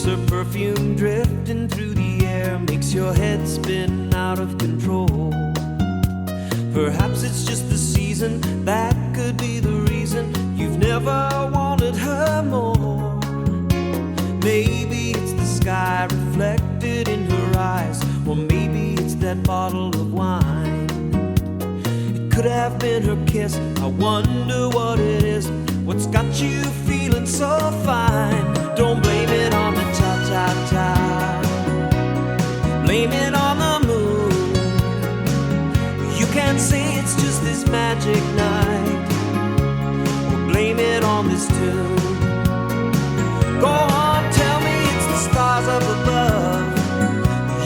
It's her perfume drifting through the air, makes your head spin out of control. Perhaps it's just the season, that could be the reason you've never wanted her more. Maybe it's the sky reflected in her eyes, or maybe it's that bottle of wine. It could have been her kiss, I wonder what it is. What's got you feeling so fine? Don't blame it on the cha-cha-cha, blame it on the moon. You can't say it's just this magic night, or blame it on this tune. Go on, tell me it's the stars up above.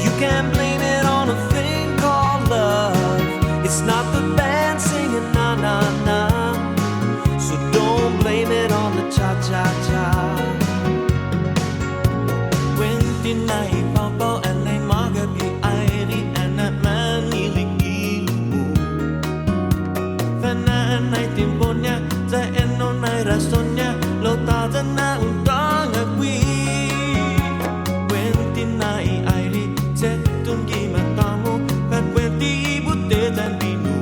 You can't blame it on a thing called love. It's not the band singing na-na-na, so don't blame it on the cha-cha-cha. When did I pop out and lay my gabi airi and that man nearly gilu. Fana night in Bonya, the end on night Rastonia, Lota the Nang agui. When did I airi, set don't give a tamo, but when the butte than binu.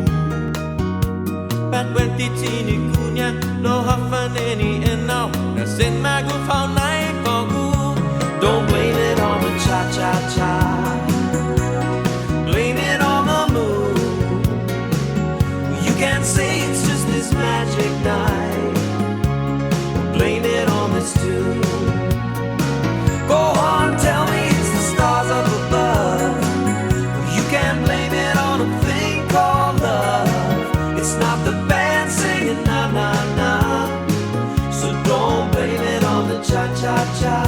But when the tini kunya, lo hafan any and now, I send my go found night for good. Don't blame it on the cha-cha-cha, blame it on the moon. You can't say it's just this magic night, blame it on this tune. Go on, tell me it's the stars up above. You can't blame it on a thing called love. It's not the band singing na-na-na, so don't blame it on the cha-cha-cha.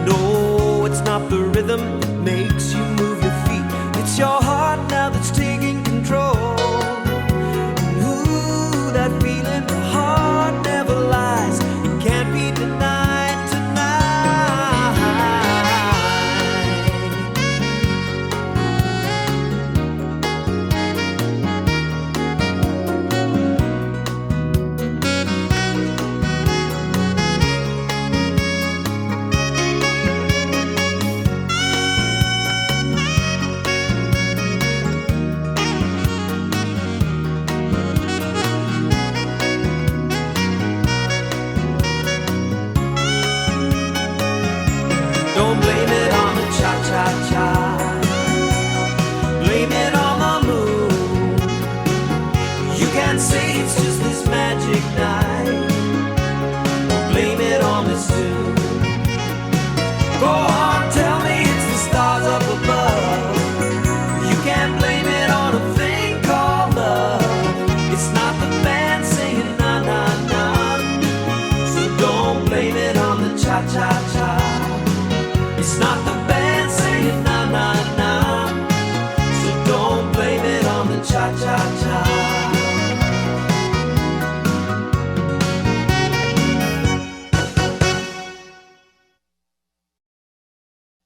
No, it's not the rhythm that makes you move your feet. It's your heart now that's taking control. And ooh, that feeling, the heart never lies. It can't be denied tonight. Don't blame it on the cha-cha-cha,